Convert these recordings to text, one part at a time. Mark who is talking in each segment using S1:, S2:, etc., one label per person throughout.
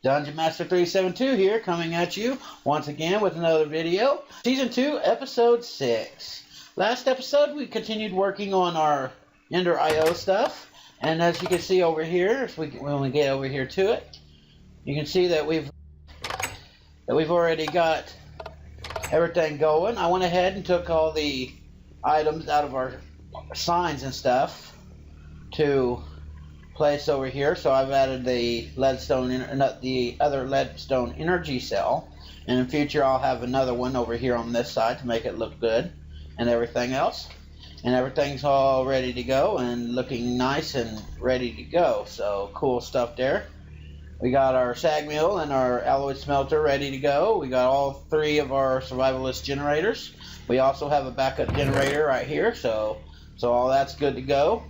S1: Dungeon Master 372 here, coming at you once again with another video. Season 2, Episode 6. Last episode, we continued working on our EnderIO stuff. And as you can see over here, when we get over here to it, you can see that we've already got everything going. I went ahead and took all the items out of our signs and stuff to place over here. So I've added the the other leadstone energy cell, and in future I'll have another one over here on this side to make it look good and everything else. And everything's all ready to go and looking nice and ready to go. So cool stuff there. We got our sag mill and our alloy smelter ready to go. We got all 3 of our survivalist generators. We also have a backup generator right here, so all that's good to go.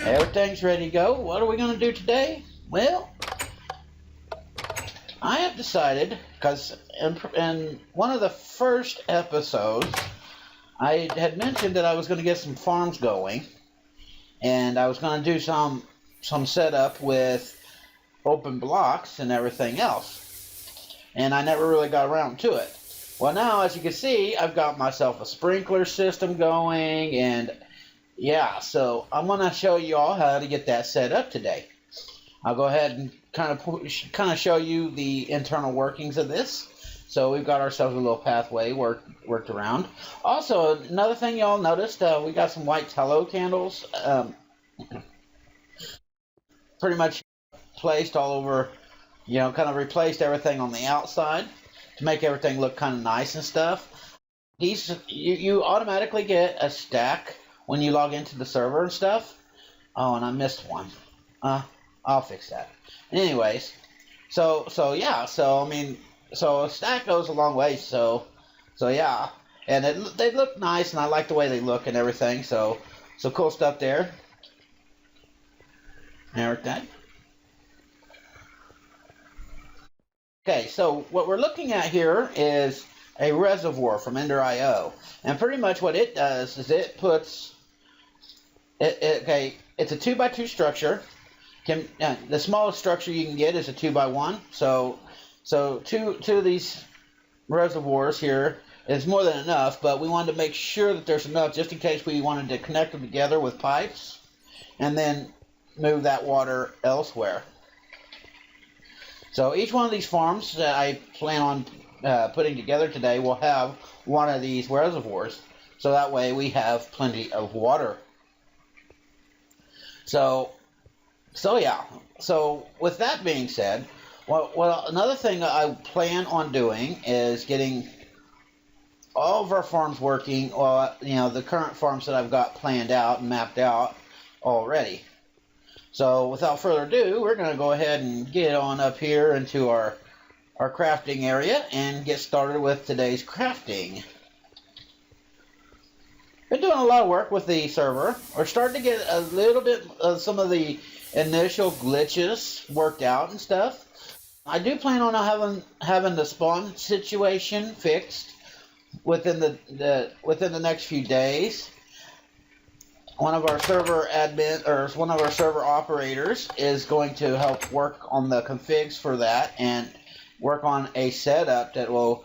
S1: Everything's ready to go. What are we going to do today? Well, I have decided, because in one of the first episodes, I had mentioned that I was going to get some farms going, and I was going to do some setup with open blocks and everything else, and I never really got around to it. Well, now as you can see, I've got myself a sprinkler system going, and yeah, so I'm going to show you all how to get that set up today. I'll go ahead and kind of show you the internal workings of this. So we've got ourselves a little pathway worked around. Also, another thing y'all noticed, we got some white tallow candles pretty much placed all over, kind of replaced everything on the outside to make everything look kind of nice and stuff. You automatically get a stack when you log into the server and stuff. Oh, and I missed one. I'll fix that. Anyways, so a stack goes a long way. So yeah, and they look nice, and I like the way they look and everything. So cool stuff there. And everything. Okay, so what we're looking at here is a reservoir from EnderIO, and pretty much what it does is it puts it's a 2x2 structure. The smallest structure you can get is a 2x1. So two of these reservoirs here is more than enough, but we wanted to make sure that there's enough just in case we wanted to connect them together with pipes and then move that water elsewhere. So each one of these farms that I plan on putting together today will have one of these reservoirs, so that way we have plenty of water. So yeah. So with that being said, well, another thing I plan on doing is getting all of our farms working, or the current farms that I've got planned out and mapped out already. So without further ado, we're going to go ahead and get on up here into our crafting area and get started with today's crafting. Been doing a lot of work with the server. We're starting to get a little bit of some of the initial glitches worked out and stuff. I do plan on having the spawn situation fixed within the next few days. One of our server operators is going to help work on the configs for that and work on a setup that will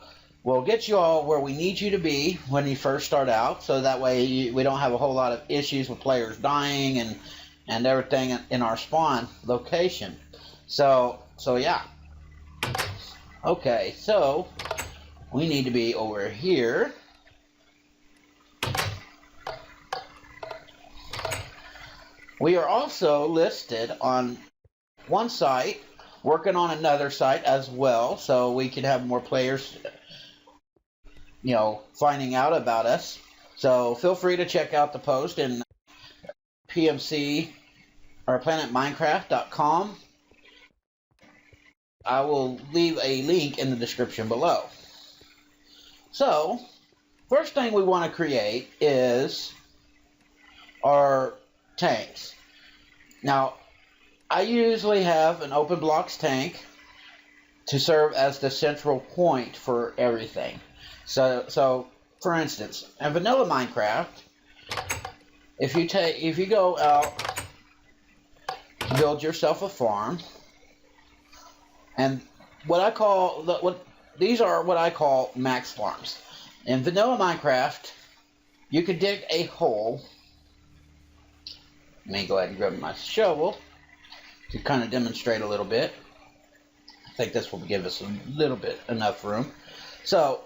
S1: get you all where we need you to be when you first start out, so that way we don't have a whole lot of issues with players dying and everything in our spawn location. So yeah. Okay, so we need to be over here. We are also listed on one site, working on another site as well, so we can have more players, finding out about us. So feel free to check out the post in PMC or planetminecraft.com. I will leave a link in the description below. So, first thing we want to create is our tanks. Now, I usually have an open blocks tank to serve as the central point for everything. So for instance, in vanilla Minecraft, if you go out, build yourself a farm, and these are what I call max farms. In vanilla Minecraft, you can dig a hole. Let me go ahead and grab my shovel to kind of demonstrate a little bit. I think this will give us a little bit enough room. So,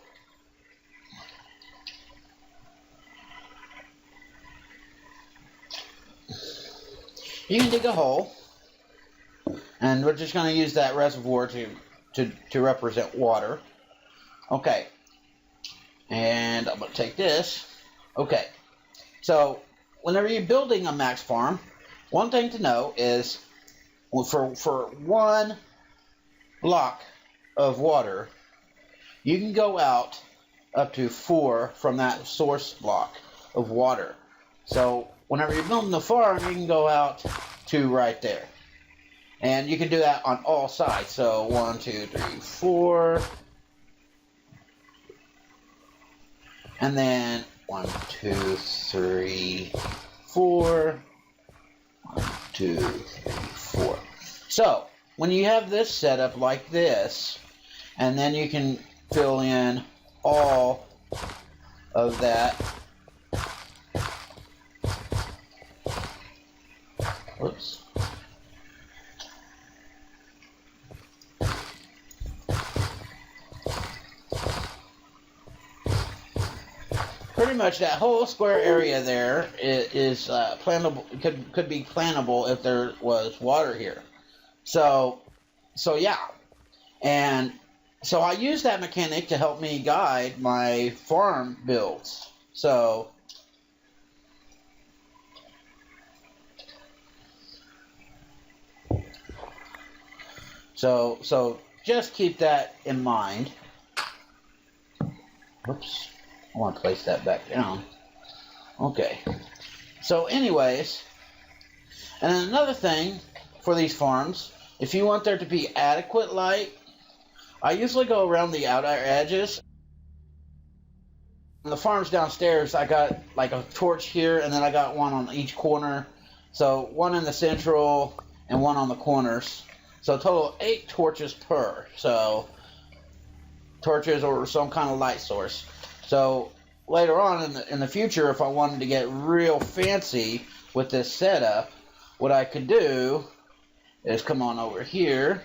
S1: you can dig a hole, and we're just going to use that reservoir to represent water. Okay, and I'm going to take this. Okay, so whenever you're building a max farm, one thing to know is for one block of water, you can go out up to 4 from that source block of water. So whenever you're building the farm, you can go out 2 right there. And you can do that on all sides. So 1, 2, 3, 4. And then 1, 2, 3, 4. 1, 2, 3, 4. So when you have this set up like this, and then you can fill in all of that. Whoops. Pretty much that whole square area there is plantable. Could be plantable if there was water here. So yeah, and so I use that mechanic to help me guide my farm builds. So just keep that in mind. Oops, I want to place that back down. Okay. So anyways, and another thing for these farms, if you want there to be adequate light, I usually go around the outer edges. On the farms downstairs, I got like a torch here, and then I got one on each corner. So 1 in the central and 1 on the corners. So a total of 8 torches per. So torches or some kind of light source. So later on in the future, if I wanted to get real fancy with this setup, what I could do is come on over here,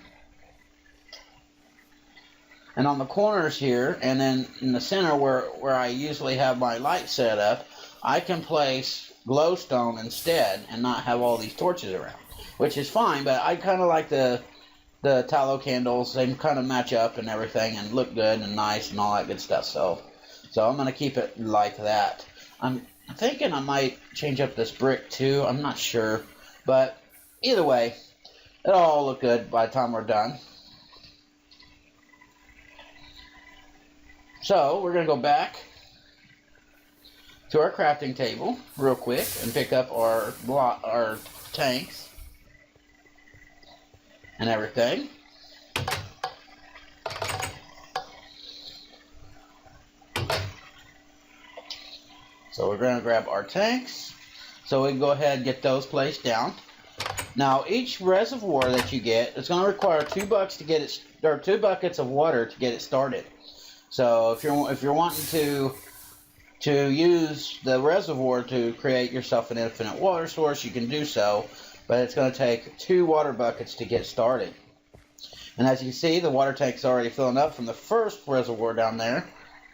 S1: and on the corners here, and then in the center where I usually have my light set up, I can place glowstone instead and not have all these torches around, which is fine. But I kind of like the tallow candles. They kind of match up and everything and look good and nice and all that good stuff. So I'm going to keep it like that. I'm thinking I might change up this brick too. I'm not sure, but either way, it'll all look good by the time we're done. So we're going to go back to our crafting table real quick and pick up our tanks and everything. So we're going to grab our tanks. So we can go ahead and get those placed down. Now each reservoir that you get, it's going to require 2 buckets to get it, or 2 buckets of water to get it started. So if you're wanting to use the reservoir to create yourself an infinite water source, you can do so, but it's going to take 2 water buckets to get started. And as you can see, the water tank is already filling up from the first reservoir down there,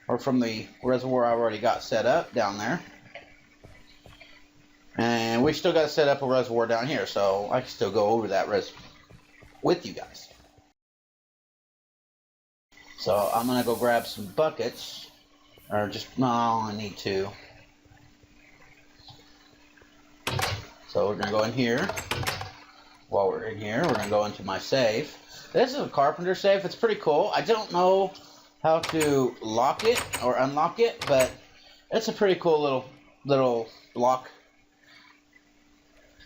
S1: or from the reservoir I've already got set up down there. And we still got to set up a reservoir down here, so I can still go over that with you guys. So I'm going to go grab some buckets, or just, no, I only need 2. So we're going to go in here. While we're in here, we're going to go into my safe. This is a carpenter safe. It's pretty cool. I don't know how to lock it or unlock it, but it's a pretty cool little block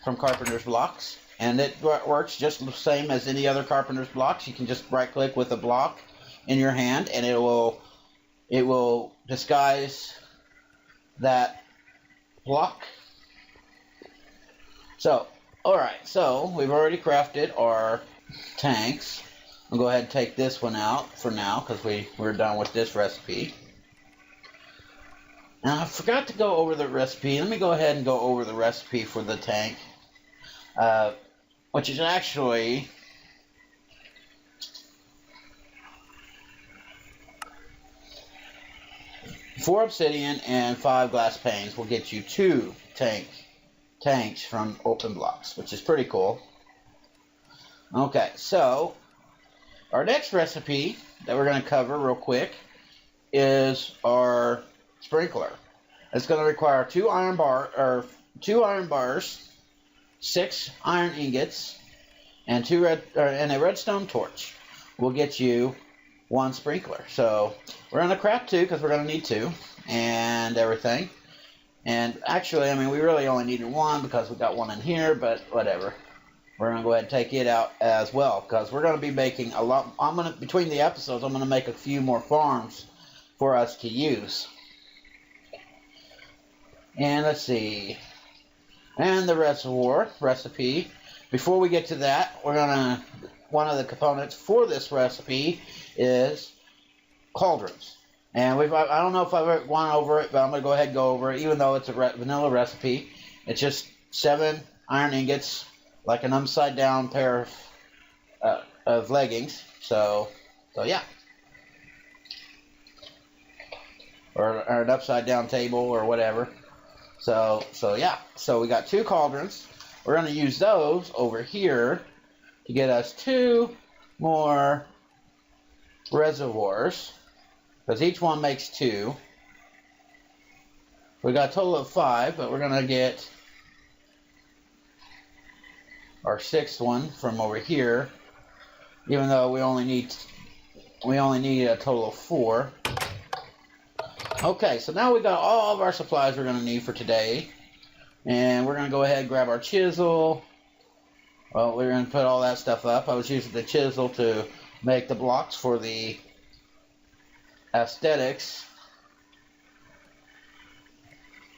S1: from Carpenter's Blocks. And it works just the same as any other Carpenter's Blocks. You can just right click with a block in your hand, and it will disguise that block. So alright, so we've already crafted our tanks. I'll go ahead and take this one out for now because we're done with this recipe. Now I forgot to go over the recipe. Let me go ahead and go over the recipe for the tank, which is actually 4 obsidian and 5 glass panes will get you 2 tanks from openblocks, which is pretty cool. Okay, so our next recipe that we're going to cover real quick is our sprinkler. It's going to require 2 iron bars, 6 iron ingots, and a redstone torch. Will get you 1 sprinkler. So we're going to craft 2 because we're going to need 2 and everything. And actually, I mean, we really only needed 1 because we got 1 in here, but whatever. We're going to go ahead and take it out as well because we're going to be making a lot. Between the episodes, I'm going to make a few more farms for us to use. And let's see. And the reservoir recipe. Before we get to that, one of the components for this recipe is cauldrons. And I don't know if I've ever gone over it, but I'm going to go ahead and go over it. Even though it's a vanilla recipe, it's just 7 iron ingots, like an upside down pair of leggings. So yeah. Or an upside down table or whatever. So yeah. So we got 2 cauldrons. We're going to use those over here to get us 2 more reservoirs, because each one makes 2. We got a total of 5, but we're going to get our 6th one from over here, even though we only need a total of 4. Okay, so now we got all of our supplies we're going to need for today, and we're going to go ahead and grab our chisel. Well, we're going to put all that stuff up. I was using the chisel to make the blocks for the aesthetics.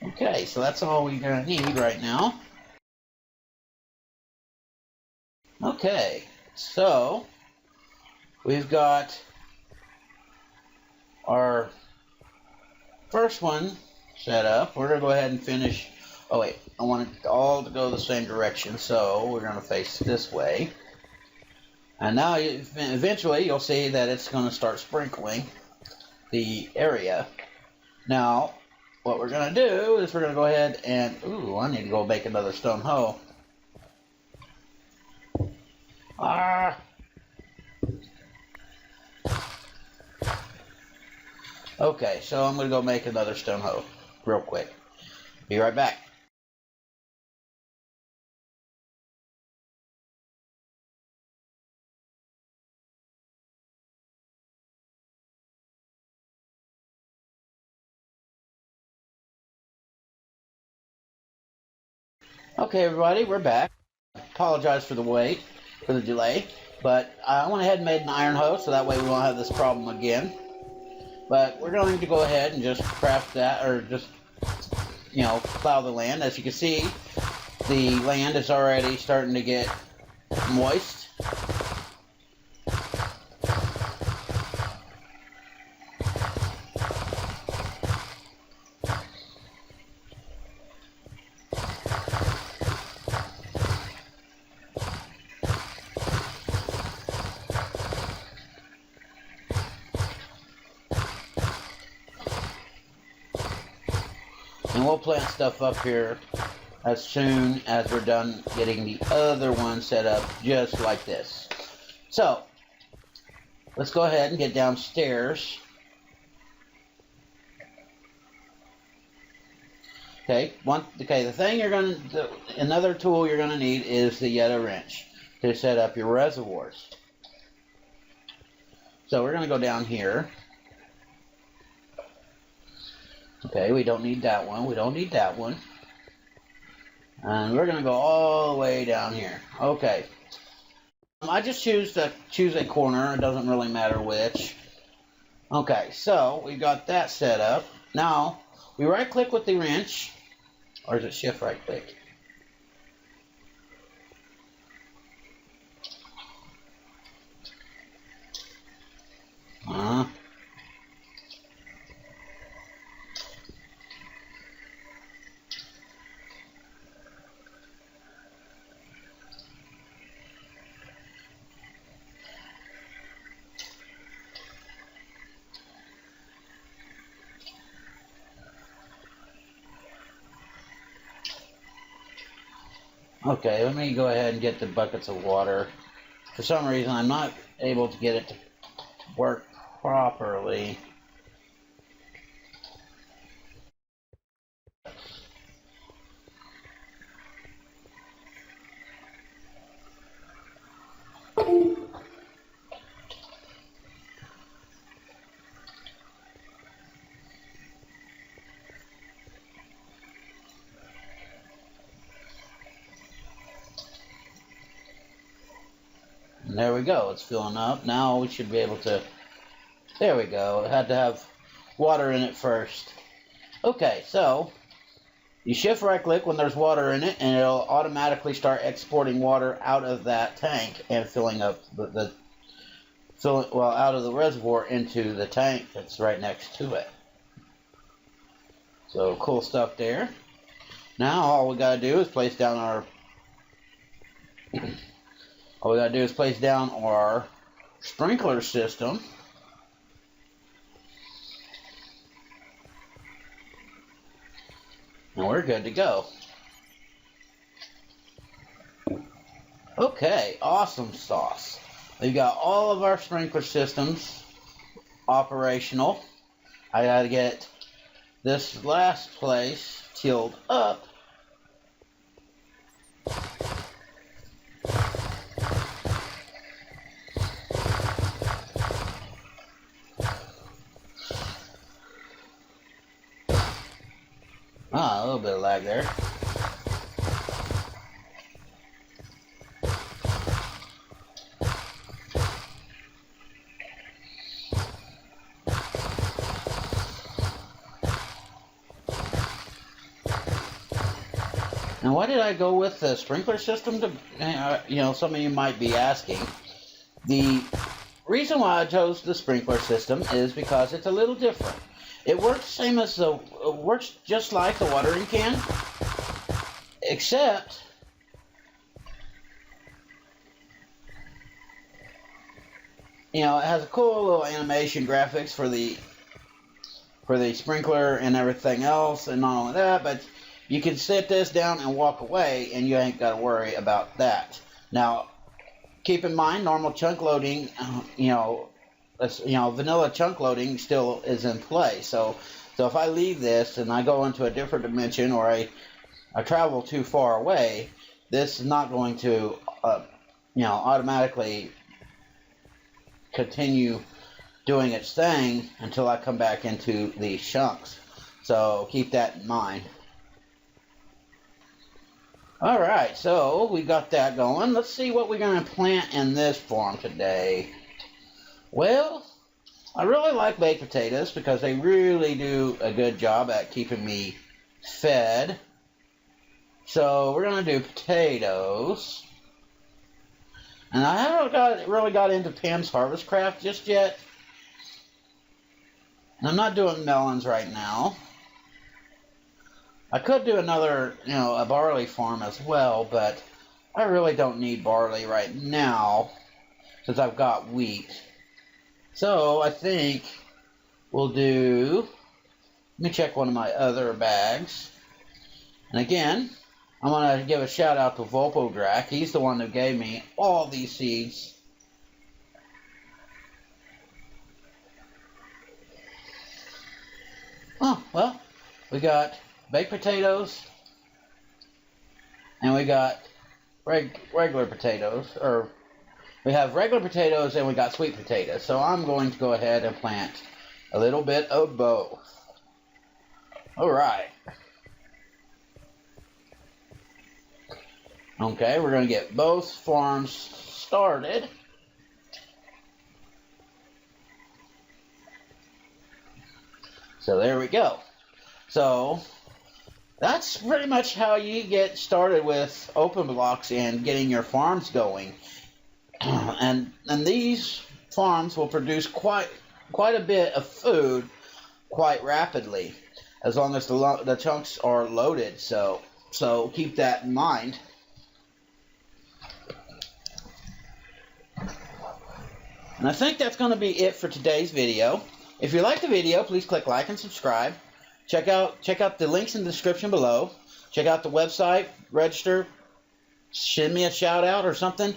S1: Okay, so that's all we're going to need right now. Okay, so we've got our first one set up. We're going to go ahead and finish. Oh wait, I want it all to go the same direction, so we're going to face this way. And now eventually you'll see that it's going to start sprinkling the area. Now what we're going to do is we're going to go ahead and, ooh, I need to go make another stone hoe. Okay, so I'm going to go make another stone hoe real quick. Be right back. Okay, everybody, we're back. Apologize for the delay, but I went ahead and made an iron hoe, so that way we won't have this problem again. But we're going to go ahead and just craft that, or just, plow the land. As you can see, the land is already starting to get moist. And we'll plant stuff up here as soon as we're done getting the other one set up just like this. So let's go ahead and get downstairs. Okay, the thing another tool you're gonna need is the Yeta wrench to set up your reservoirs. So we're gonna go down here. Okay, we don't need that one. We don't need that one. And we're going to go all the way down here. Okay. I just choose a corner. It doesn't really matter which. Okay, so we got that set up. Now, we right-click with the wrench. Or is it shift right-click? Okay, let me go ahead and get the buckets of water. For some reason, I'm not able to get it to work properly. And there we go, it's filling up. Now we should be able to, there we go. It had to have water in it first. Okay, so you shift right click when there's water in it and it'll automatically start exporting water out of that tank and filling up out of the reservoir into the tank that's right next to it. So cool stuff there. Now all we gotta do is place down our sprinkler system. And we're good to go. Okay, awesome sauce. We've got all of our sprinkler systems operational. I gotta get this last place tilled up. A little bit of lag there. Now, why did I go with the sprinkler system? Some of you might be asking. The reason why I chose the sprinkler system is because it's a little different. It works works just like the watering can, except it has a cool little animation graphics for the sprinkler and everything else, and not only that, but you can set this down and walk away, and you ain't got to worry about that. Now, keep in mind, normal chunk loading, vanilla chunk loading still is in play. So if I leave this and I go into a different dimension, or I travel too far away, this is not going to, automatically continue doing its thing until I come back into these chunks. So keep that in mind. Alright, so we got that going. Let's see what we're going to plant in this farm today. Well, I really like baked potatoes because they really do a good job at keeping me fed. So we're going to do potatoes. And I haven't really got into Pam's Harvest Craft just yet. And I'm not doing melons right now. I could do another, a barley farm as well, but I really don't need barley right now since I've got wheat. So I think we'll do, let me check one of my other bags. And again, I'm going to give a shout out to Volpodrak. He's the one who gave me all these seeds. Oh, well, we got baked potatoes, and we got regular potatoes, or we have regular potatoes and we got sweet potatoes. So I'm going to go ahead and plant a little bit of both. Alright. Okay, we're going to get both farms started. So there we go. So that's pretty much how you get started with openblocks and getting your farms going. and these farms will produce quite a bit of food quite rapidly, as long as the chunks are loaded. So keep that in mind. And I think that's going to be it for today's video. If you like the video, please click like and subscribe. Check out the links in the description below. Check out the website, register, send me a shout out or something.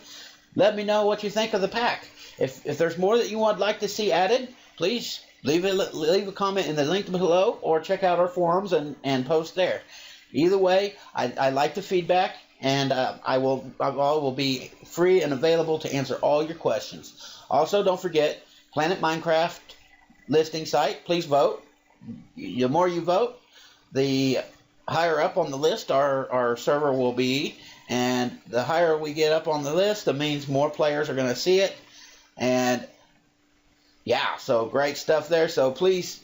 S1: Let me know what you think of the pack. If there's more that you would like to see added, please leave a comment in the link below, or check out our forums and post there. Either way, I like the feedback, and I will be free and available to answer all your questions. Also, don't forget, Planet Minecraft listing site. Please vote. The more you vote, the higher up on the list our server will be, and the higher we get up on the list, that means more players are going to see it. And yeah, so great stuff there. So please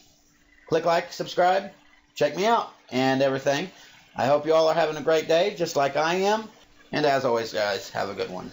S1: click like, subscribe, check me out, and everything. I hope you all are having a great day, just like I am. And as always, guys, have a good one.